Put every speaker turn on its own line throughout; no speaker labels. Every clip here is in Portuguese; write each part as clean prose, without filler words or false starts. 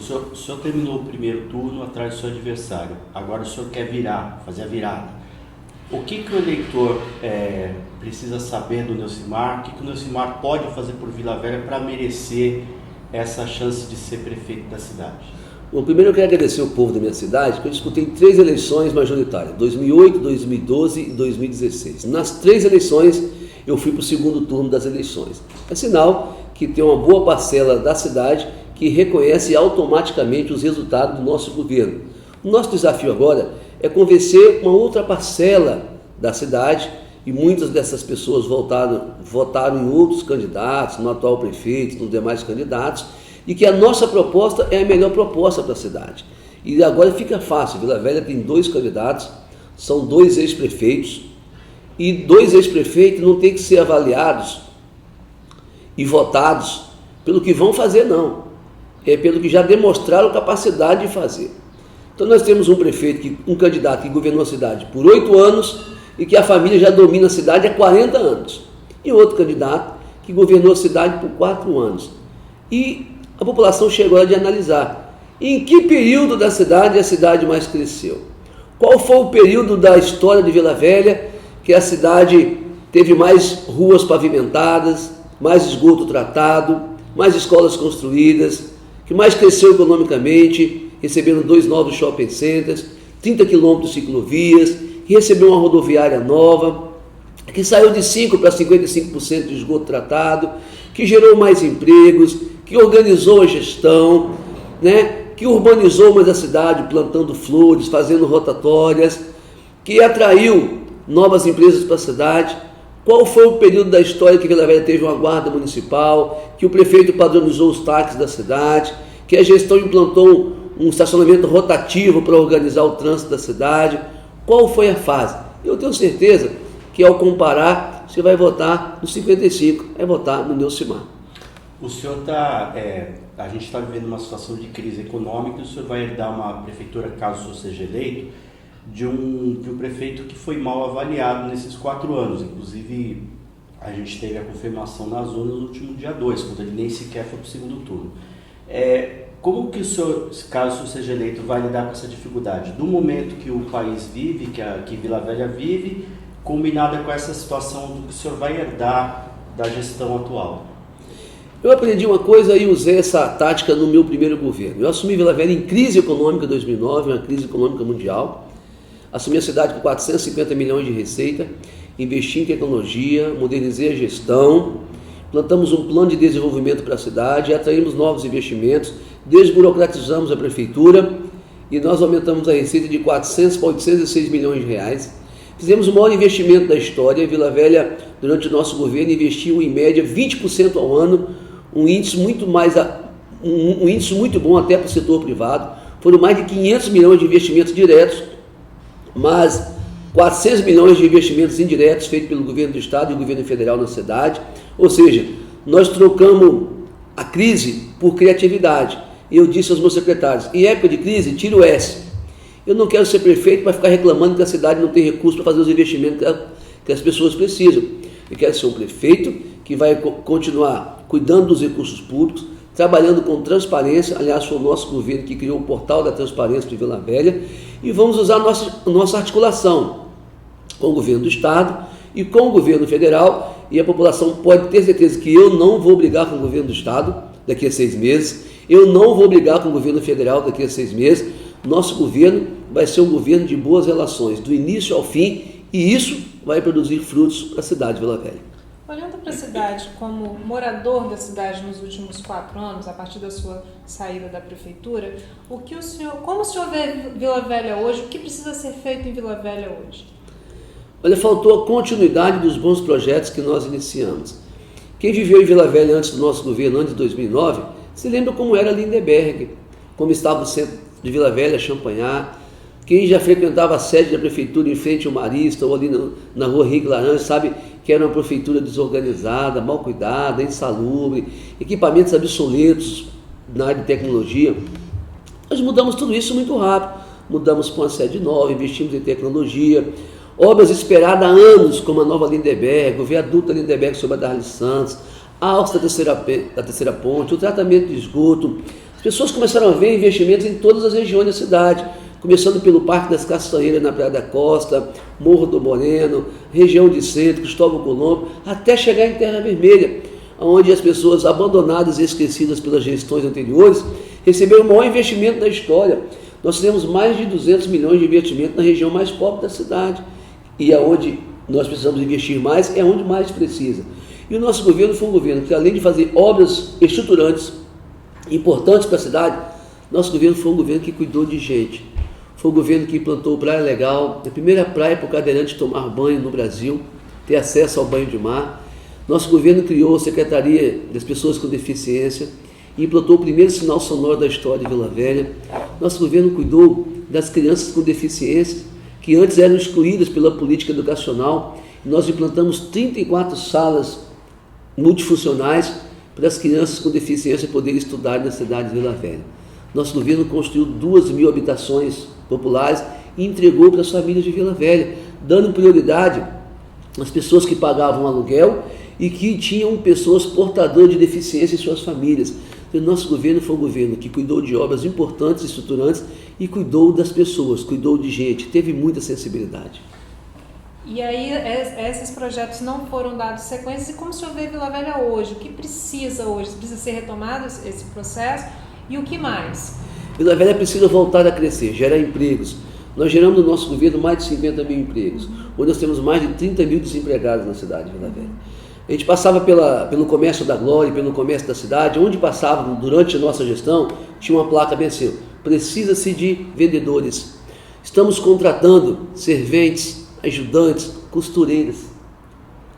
O senhor terminou o primeiro turno atrás do seu adversário. Agora o senhor quer virar, fazer a virada. O que o eleitor precisa saber do Neucimar? O que o Neucimar pode fazer por Vila Velha para merecer essa chance de ser prefeito da cidade?
Bom, primeiro eu quero agradecer ao povo da minha cidade, que eu disputei 3 eleições majoritárias, 2008, 2012 e 2016. Nas 3 eleições eu fui para o segundo turno das eleições. É sinal que tem uma boa parcela da cidade que reconhece automaticamente os resultados do nosso governo. O nosso desafio agora é convencer uma outra parcela da cidade, e muitas dessas pessoas votaram em outros candidatos, no atual prefeito, nos demais candidatos, e que a nossa proposta é a melhor proposta para a cidade. E agora fica fácil, Vila Velha tem 2 candidatos, são 2 ex-prefeitos, e 2 ex-prefeitos não têm que ser avaliados e votados pelo que vão fazer, não. É pelo que já demonstraram capacidade de fazer. Então nós temos um candidato que governou a cidade por 8 anos e que a família já domina a cidade há 40 anos. E outro candidato que governou a cidade por 4 anos. E a população chegou a hora de analisar em que período da cidade a cidade mais cresceu. Qual foi o período da história de Vila Velha que a cidade teve mais ruas pavimentadas, mais esgoto tratado, mais escolas construídas, que mais cresceu economicamente, recebendo 2 novos shopping centers, 30 quilômetros de ciclovias, que recebeu uma rodoviária nova, que saiu de 5% para 55% de esgoto tratado, que gerou mais empregos, que organizou a gestão, que urbanizou mais a cidade, plantando flores, fazendo rotatórias, que atraiu novas empresas para a cidade. Qual foi o período da história que Vila Velha teve uma guarda municipal, que o prefeito padronizou os táxis da cidade, que a gestão implantou um estacionamento rotativo para organizar o trânsito da cidade? Qual foi a fase? Eu tenho certeza que ao comparar, você vai votar no 55, é votar no Neucimar.
O senhor a gente está vivendo uma situação de crise econômica, o senhor vai herdar uma prefeitura, caso o senhor seja eleito, de um prefeito que foi mal avaliado nesses 4 anos. Inclusive, a gente teve a confirmação nas urnas no último dia 2, quando ele nem sequer foi para o segundo turno. Como que o senhor, caso o senhor seja eleito, vai lidar com essa dificuldade? Do momento que o país vive, que Vila Velha vive, combinada com essa situação do que o senhor vai herdar da gestão atual?
Eu aprendi uma coisa e usei essa tática no meu primeiro governo. Eu assumi Vila Velha em crise econômica em 2009, uma crise econômica mundial. Assumi a cidade com 450 milhões de receita, investi em tecnologia, modernizei a gestão, plantamos um plano de desenvolvimento para a cidade, atraímos novos investimentos, desburocratizamos a prefeitura e nós aumentamos a receita de 400 para 806 milhões de reais. Fizemos o maior investimento da história. Vila Velha, durante o nosso governo, investiu em média 20% ao ano, um índice muito bom até para o setor privado. Foram mais de 500 milhões de investimentos diretos, mas 400 milhões de investimentos indiretos feitos pelo governo do estado e o governo federal na cidade. Ou seja, nós trocamos a crise por criatividade. Eu disse aos meus secretários, em época de crise, tira o S. Eu não quero ser prefeito para ficar reclamando que a cidade não tem recursos para fazer os investimentos que as pessoas precisam. Eu quero ser um prefeito que vai continuar cuidando dos recursos públicos, trabalhando com transparência. Aliás, foi o nosso governo que criou o portal da transparência de Vila Velha, e vamos usar nossa articulação com o governo do estado e com o governo federal, e a população pode ter certeza que eu não vou brigar com o governo do estado daqui a 6 meses, eu não vou brigar com o governo federal daqui a 6 meses. Nosso governo vai ser um governo de boas relações, do início ao fim, e isso vai produzir frutos para a cidade de Vila Velha.
Olhando para a cidade, como morador da cidade nos últimos 4 anos, a partir da sua saída da prefeitura, como o senhor vê Vila Velha hoje? O que precisa ser feito em Vila Velha hoje?
Olha, faltou a continuidade dos bons projetos que nós iniciamos. Quem viveu em Vila Velha antes do nosso governo, antes de 2009, se lembra como era Lindenberg, como estava o centro de Vila Velha, Champanhar. Quem já frequentava a sede da prefeitura em frente ao Marista ou ali na rua Henrique Laranja sabe que era uma prefeitura desorganizada, mal cuidada, insalubre, equipamentos obsoletos na área de tecnologia. Nós mudamos tudo isso muito rápido. Mudamos para uma sede nova, investimos em tecnologia, obras esperadas há anos, como a nova Lindenberg, o viaduto da Lindenberg sobre a Darli Santos, a alça da terceira ponte, o tratamento de esgoto. As pessoas começaram a ver investimentos em todas as regiões da cidade, começando pelo Parque das Castanheiras na Praia da Costa, Morro do Moreno, região de Centro, Cristóvão Colombo, até chegar em Terra Vermelha, onde as pessoas abandonadas e esquecidas pelas gestões anteriores receberam o maior investimento da história. Nós temos mais de 200 milhões de investimento na região mais pobre da cidade, e aonde nós precisamos investir mais é onde mais precisa. E o nosso governo foi um governo que, além de fazer obras estruturantes importantes para a cidade, nosso governo foi um governo que cuidou de gente. Foi um governo que implantou Praia Legal, a primeira praia para o cadeirante tomar banho no Brasil, ter acesso ao banho de mar. Nosso governo criou a Secretaria das Pessoas com Deficiência e implantou o primeiro sinal sonoro da história de Vila Velha. Nosso governo cuidou das crianças com deficiência, que antes eram excluídas pela política educacional. Nós implantamos 34 salas multifuncionais para as crianças com deficiência poderem estudar na cidade de Vila Velha. Nosso governo construiu 2.000 habitações populares e entregou para as famílias de Vila Velha, dando prioridade às pessoas que pagavam aluguel e que tinham pessoas portadoras de deficiência em suas famílias. Então, nosso governo foi um governo que cuidou de obras importantes e estruturantes e cuidou das pessoas, cuidou de gente, teve muita sensibilidade.
E aí, esses projetos não foram dados sequência. E como o senhor vê Vila Velha hoje? O que precisa hoje? Precisa ser retomado esse processo? E o que mais?
Vila Velha precisa voltar a crescer, gerar empregos. Nós geramos no nosso governo mais de 50 mil empregos. Hoje nós temos mais de 30 mil desempregados na cidade de Vila Velha. A gente passava pelo comércio da Glória, pelo comércio da cidade, onde passava durante a nossa gestão, tinha uma placa bem assim: precisa-se de vendedores. Estamos contratando serventes, ajudantes, costureiras.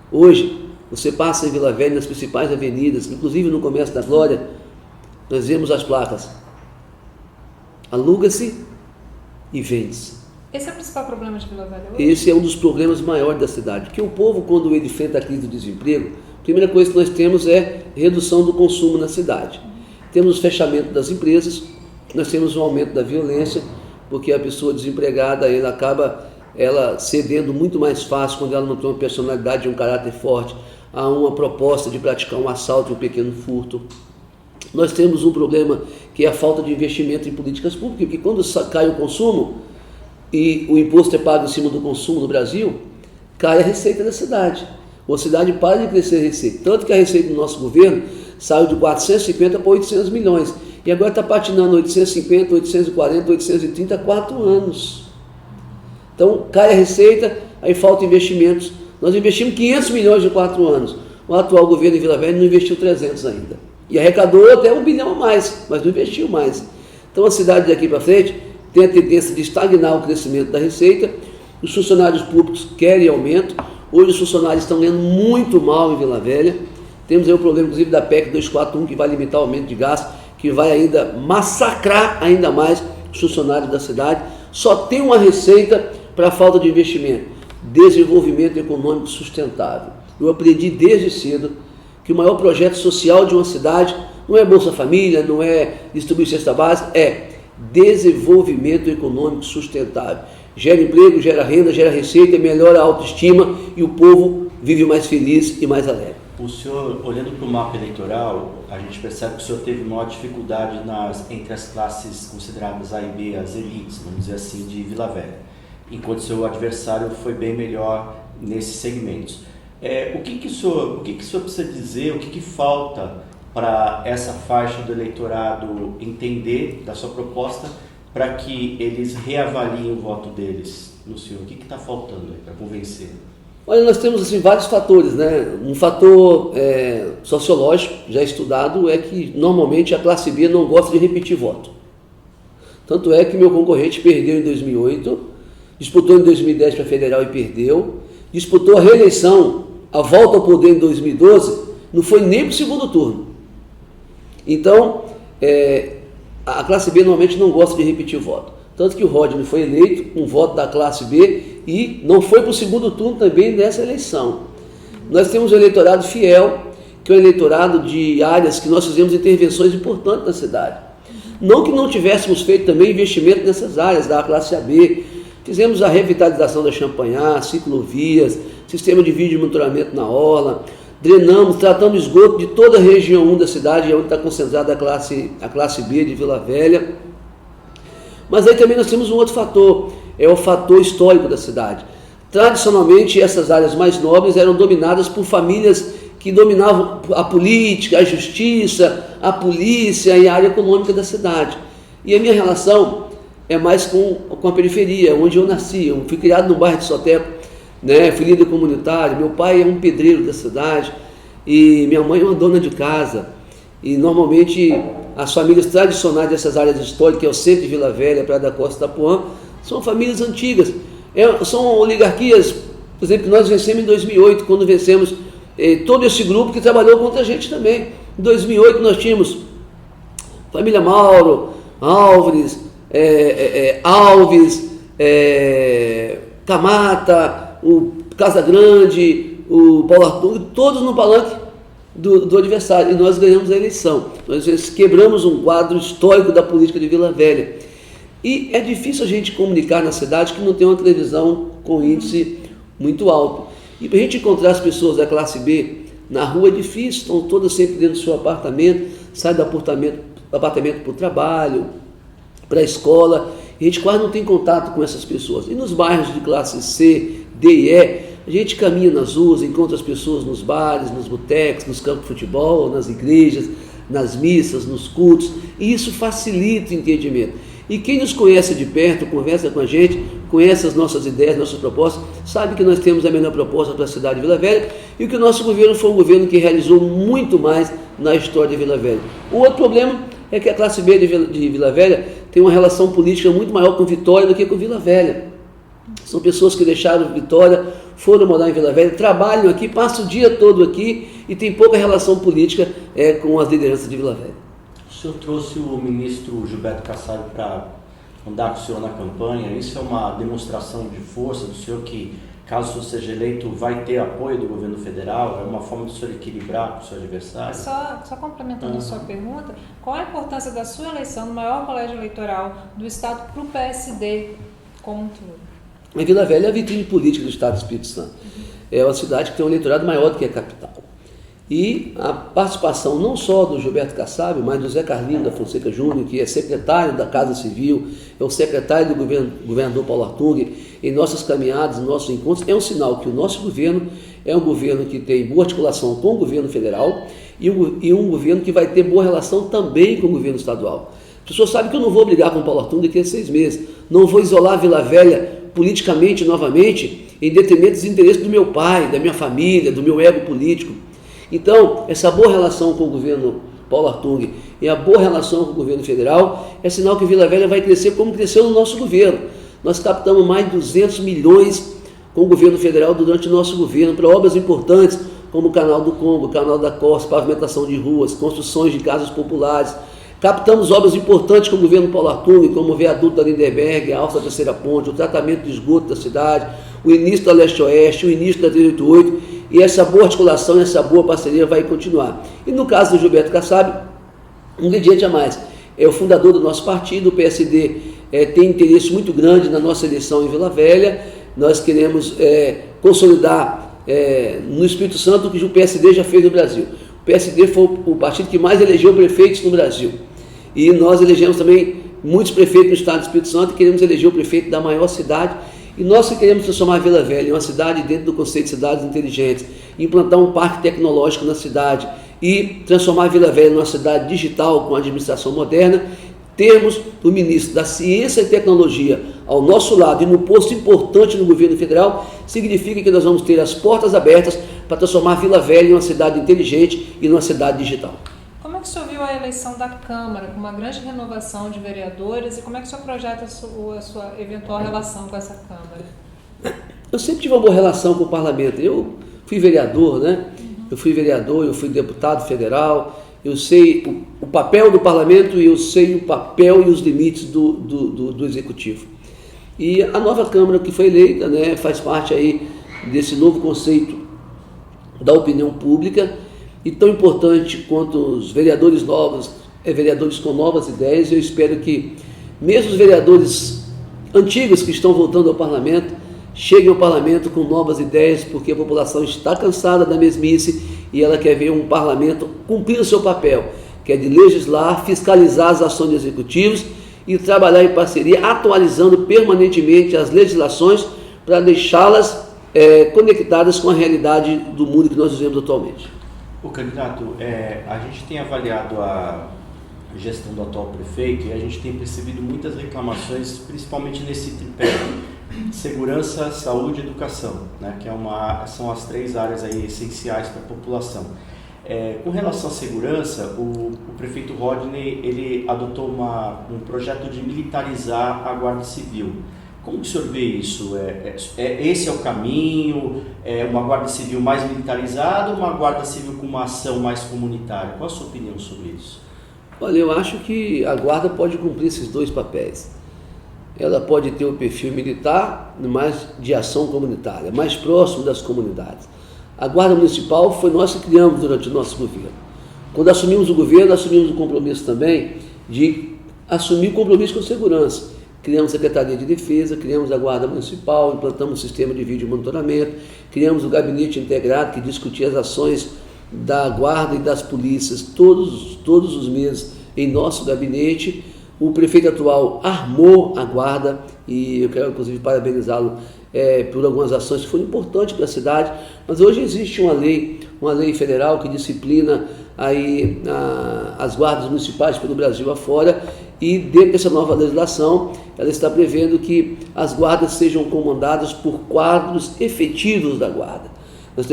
Hoje, você passa em Vila Velha, nas principais avenidas, inclusive no comércio da Glória, nós vemos as placas: aluga-se e vende-se.
Esse é o principal problema de Vila Velha hoje?
Esse é um dos problemas maiores da cidade, porque o povo, quando ele enfrenta a crise do desemprego, a primeira coisa que nós temos é redução do consumo na cidade. Temos o fechamento das empresas, nós temos um aumento da violência, porque a pessoa desempregada ela acaba cedendo muito mais fácil quando ela não tem uma personalidade e um caráter forte a uma proposta de praticar um assalto e um pequeno furto. Nós temos um problema que é a falta de investimento em políticas públicas, porque quando cai o consumo e o imposto é pago em cima do consumo no Brasil, cai a receita da cidade. A cidade para de crescer a receita. Tanto que a receita do nosso governo saiu de 450 para 800 milhões. E agora está patinando 850, 840, 830 há 4 anos. Então cai a receita, aí falta investimentos. Nós investimos 500 milhões em 4 anos. O atual governo de Vila Velha não investiu 300 ainda. E arrecadou até 1 bilhão a mais, mas não investiu mais. Então a cidade daqui para frente tem a tendência de estagnar o crescimento da receita. Os funcionários públicos querem aumento. Hoje os funcionários estão ganhando muito mal em Vila Velha. Temos aí o problema, inclusive, da PEC 241, que vai limitar o aumento de gasto, que vai ainda massacrar ainda mais os funcionários da cidade. Só tem uma receita para a falta de investimento: desenvolvimento econômico sustentável. Eu aprendi desde cedo que o maior projeto social de uma cidade não é Bolsa Família, não é distribuir cesta básica, é desenvolvimento econômico sustentável. Gera emprego, gera renda, gera receita, melhora a autoestima e o povo vive mais feliz e mais alegre.
O senhor, olhando para o mapa eleitoral, a gente percebe que o senhor teve maior dificuldade entre as classes consideradas A e B, as elites, vamos dizer assim, de Vila Velha, enquanto seu adversário foi bem melhor nesses segmentos. O que o senhor precisa dizer, o que falta para essa faixa do eleitorado entender da sua proposta para que eles reavaliem o voto deles no senhor? O que está faltando aí para convencer?
Olha, nós temos assim, vários fatores, né? Um fator sociológico já estudado é que normalmente a classe B não gosta de repetir voto. Tanto é que meu concorrente perdeu em 2008, disputou em 2010 para federal e perdeu, disputou a reeleição, a volta ao poder em 2012, não foi nem para o segundo turno. Então, a classe B normalmente não gosta de repetir o voto. Tanto que o Rodney foi eleito com um voto da classe B e não foi para o segundo turno também nessa eleição. Nós temos um eleitorado fiel, que é um eleitorado de áreas que nós fizemos intervenções importantes na cidade. Não que não tivéssemos feito também investimento nessas áreas da classe AB. Fizemos a revitalização da Champanhar, ciclovias, sistema de vídeo monitoramento na orla. drenamos, tratamos esgoto de toda a região 1 da cidade, onde está concentrada a classe B de Vila Velha. Mas aí também nós temos um outro fator, é o fator histórico da cidade. Tradicionalmente, essas áreas mais nobres eram dominadas por famílias que dominavam a política, a justiça, a polícia e a área econômica da cidade. E a minha relação é mais com a periferia, onde eu nasci. Eu fui criado no bairro de Soteco, né? Fui líder comunitário, meu pai é um pedreiro da cidade e minha mãe é uma dona de casa. E normalmente as famílias tradicionais dessas áreas históricas, que é o centro de Vila Velha, Praia da Costa e Itapuã, são famílias antigas. São oligarquias, por exemplo, que nós vencemos em 2008, quando vencemos todo esse grupo que trabalhou contra a gente também. Em 2008 nós tínhamos família Mauro, Álvares, Camata, o Casa Grande, o Paulo Arthur, todos no palanque do adversário. E nós ganhamos a eleição. Nós quebramos um quadro histórico da política de Vila Velha. E é difícil a gente comunicar na cidade que não tem uma televisão com índice muito alto. E para a gente encontrar as pessoas da classe B na rua é difícil, estão todas sempre dentro do seu apartamento, saem do apartamento para o trabalho, para a escola, e a gente quase não tem contato com essas pessoas. E nos bairros de classe C, D e E, a gente caminha nas ruas, encontra as pessoas nos bares, nos botecos, nos campos de futebol, nas igrejas, nas missas, nos cultos, e isso facilita o entendimento. E quem nos conhece de perto, conversa com a gente, conhece as nossas ideias, nossas propostas, sabe que nós temos a melhor proposta para a cidade de Vila Velha e que o nosso governo foi um governo que realizou muito mais na história de Vila Velha. O outro problema é que a classe B de Vila Velha tem uma relação política muito maior com Vitória do que com Vila Velha. São pessoas que deixaram Vitória, foram morar em Vila Velha, trabalham aqui, passam o dia todo aqui e tem pouca relação política com as lideranças de Vila Velha.
O senhor trouxe o ministro Gilberto Kassab para andar com o senhor na campanha. Isso é uma demonstração de força do senhor que, caso o senhor seja eleito, vai ter apoio do governo federal? É uma forma do senhor equilibrar com o seu adversário?
Só complementando a sua pergunta, qual a importância da sua eleição no maior colégio eleitoral do Estado para o PSD como um todo?
A Vila Velha é a vitrine política do Estado do Espírito Santo. É uma cidade que tem um eleitorado maior do que a capital. E a participação não só do Gilberto Kassab, mas do Zé Carlinho da Fonseca Júnior, que é secretário da Casa Civil, é o secretário do governador Paulo Arthur, em nossas caminhadas, nossos encontros, é um sinal que o nosso governo é um governo que tem boa articulação com o governo federal e um governo que vai ter boa relação também com o governo estadual. As pessoas sabem que eu não vou brigar com o Paulo Arthur daqui a 6 meses, não vou isolar a Vila Velha politicamente novamente em detrimento dos interesses do meu pai, da minha família, do meu ego político. Então, essa boa relação com o governo Paulo Arthur e a boa relação com o governo federal é sinal que Vila Velha vai crescer como cresceu no nosso governo. Nós captamos mais de 200 milhões com o governo federal durante o nosso governo para obras importantes como o Canal do Congo, o Canal da Costa, pavimentação de ruas, construções de casas populares. Captamos obras importantes com o governo Paulo Arthur, como o viaduto da Lindenberg, a alça da terceira ponte, o tratamento de esgoto da cidade, o início da Leste-Oeste, o início da 388, e essa boa articulação, essa boa parceria vai continuar. E no caso do Gilberto Kassab, um ingrediente a mais, é o fundador do nosso partido, o PSD tem interesse muito grande na nossa eleição em Vila Velha. Nós queremos consolidar no Espírito Santo o que o PSD já fez no Brasil. O PSD foi o partido que mais elegeu prefeitos no Brasil. E nós elegemos também muitos prefeitos no estado do Espírito Santo e queremos eleger o prefeito da maior cidade. E nós queremos transformar Vila Velha em uma cidade dentro do conceito de cidades inteligentes, implantar um parque tecnológico na cidade e transformar Vila Velha numa cidade digital com administração moderna. Termos o ministro da Ciência e Tecnologia ao nosso lado e no posto importante no governo federal, significa que nós vamos ter as portas abertas para transformar Vila Velha em uma cidade inteligente e numa cidade digital.
Como é que o senhor viu a eleição da Câmara, com uma grande renovação de vereadores, e como é que o senhor projeta a sua eventual relação com essa Câmara?
Eu sempre tive uma boa relação com o parlamento. Eu fui vereador, né? Eu fui deputado federal, eu sei o papel do parlamento e eu sei o papel e os limites do executivo. E a nova Câmara que foi eleita, né, faz parte aí desse novo conceito da opinião pública, e tão importante quanto os vereadores novos, vereadores com novas ideias. Eu espero que mesmo os vereadores antigos que estão voltando ao parlamento cheguem ao parlamento com novas ideias, porque a população está cansada da mesmice e ela quer ver um parlamento cumprindo o seu papel, que é de legislar, fiscalizar as ações dos executivos e trabalhar em parceria, atualizando permanentemente as legislações para deixá-las conectadas com a realidade do mundo que nós vivemos atualmente.
O candidato, a gente tem avaliado a gestão do atual prefeito e a gente tem percebido muitas reclamações, principalmente nesse tripé: segurança, saúde e educação, né, que são as 3 áreas aí essenciais para a população. Com relação à segurança, o prefeito Rodney ele adotou um projeto de militarizar a Guarda Civil. Como que o senhor vê isso? Esse é o caminho? É uma Guarda Civil mais militarizada ou uma Guarda Civil com uma ação mais comunitária? Qual a sua opinião sobre isso?
Olha, eu acho que a Guarda pode cumprir esses 2 papéis. Ela pode ter o perfil militar, mas de ação comunitária, mais próximo das comunidades. A Guarda Municipal foi nós que criamos durante o nosso governo. Quando assumimos o governo, assumimos o compromisso também de assumir o compromisso com segurança. Criamos a Secretaria de Defesa, criamos a Guarda Municipal, implantamos o sistema de vídeo monitoramento, criamos o gabinete integrado que discutia as ações da Guarda e das polícias todos os meses em nosso gabinete. O prefeito atual armou a Guarda e eu quero inclusive parabenizá-lo por algumas ações que foram importantes para a cidade, mas hoje existe uma lei federal que disciplina aí as guardas municipais pelo Brasil afora, e dentro dessa nova legislação ela está prevendo que as guardas sejam comandadas por quadros efetivos da Guarda. Nós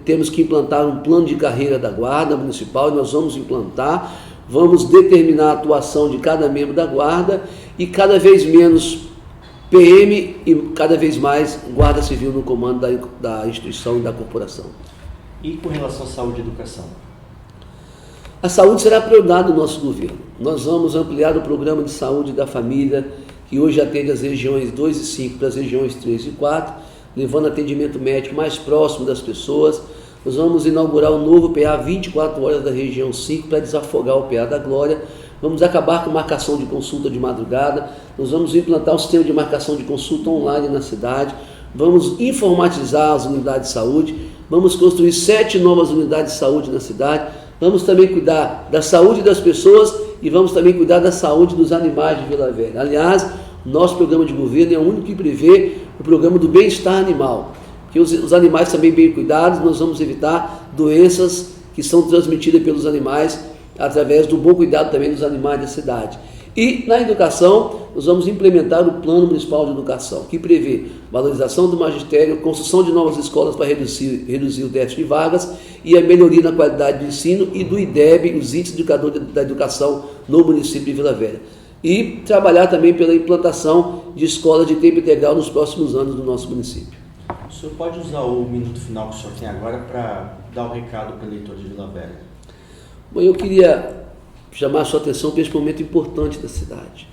temos que implantar um plano de carreira da Guarda Municipal e nós vamos implantar, vamos determinar a atuação de cada membro da Guarda e cada vez menos PM e cada vez mais Guarda Civil no comando da instituição e da corporação.
E com relação à saúde e educação?
A saúde será prioridade do nosso governo. Nós vamos ampliar o programa de saúde da família, que hoje atende as regiões 2 e 5 para as regiões 3 e 4, levando atendimento médico mais próximo das pessoas. Nós vamos inaugurar o novo PA 24 horas da região 5 para desafogar o PA da Glória. Vamos acabar com marcação de consulta de madrugada. Nós vamos implantar um sistema de marcação de consulta online na cidade. Vamos informatizar as unidades de saúde. Vamos construir 7 novas unidades de saúde na cidade. Vamos também cuidar da saúde das pessoas e vamos também cuidar da saúde dos animais de Vila Velha. Aliás, nosso programa de governo é o único que prevê o programa do bem-estar animal. Que os animais também bem cuidados, nós vamos evitar doenças que são transmitidas pelos animais através do bom cuidado também dos animais da cidade. E na educação, nós vamos implementar o Plano Municipal de Educação, que prevê valorização do magistério, construção de novas escolas para reduzir o déficit de vagas e a melhoria na qualidade do ensino e do IDEB, os índices de indicador da educação no município de Vila Velha. E trabalhar também pela implantação de escolas de tempo integral nos próximos anos do nosso município.
O senhor pode usar o minuto final que o senhor tem agora para dar um recado para o eleitor de Vila Velha?
Bom, eu queria chamar a sua atenção para esse momento importante da cidade.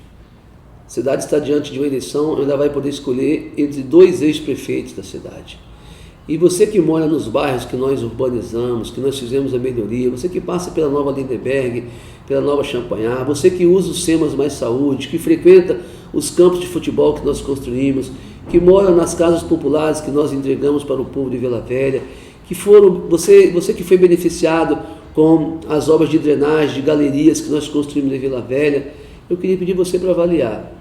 A cidade está diante de uma eleição, ela vai poder escolher entre 2 ex-prefeitos da cidade. E você que mora nos bairros que nós urbanizamos, que nós fizemos a melhoria, você que passa pela Nova Lindenberg, pela Nova Champanhar, você que usa os SEMAS Mais Saúde, que frequenta os campos de futebol que nós construímos, que mora nas casas populares que nós entregamos para o povo de Vila Velha, você que foi beneficiado com as obras de drenagem, de galerias que nós construímos em Vila Velha, eu queria pedir você para avaliar.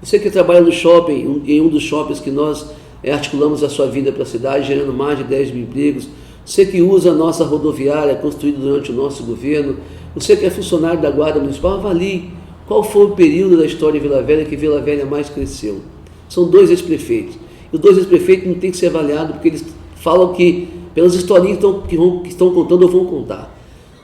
Você que trabalha no shopping, em um dos shoppings que nós articulamos a sua vida para a cidade, gerando mais de 10 mil empregos, você que usa a nossa rodoviária construída durante o nosso governo, você que é funcionário da Guarda Municipal, avalie qual foi o período da história de Vila Velha que Vila Velha mais cresceu. São 2 ex-prefeitos. E os 2 ex-prefeitos não têm que ser avaliados porque eles falam que, pelas historinhas que estão contando ou vão contar.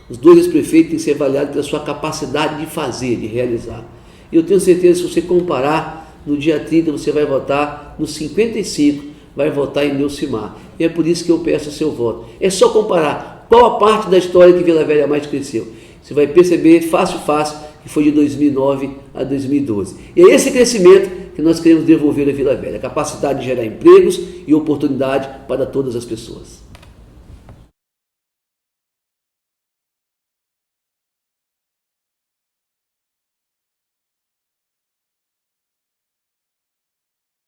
Os 2 ex-prefeitos têm que ser avaliados pela sua capacidade de fazer, de realizar. E eu tenho certeza que se você comparar, no dia 30 você vai votar, no 55 vai votar em Neucimar. E é por isso que eu peço o seu voto. É só comparar qual a parte da história que Vila Velha mais cresceu. Você vai perceber fácil, que foi de 2009 a 2012. E é esse crescimento que nós queremos devolver à Vila Velha, a capacidade de gerar empregos e oportunidade para todas as pessoas.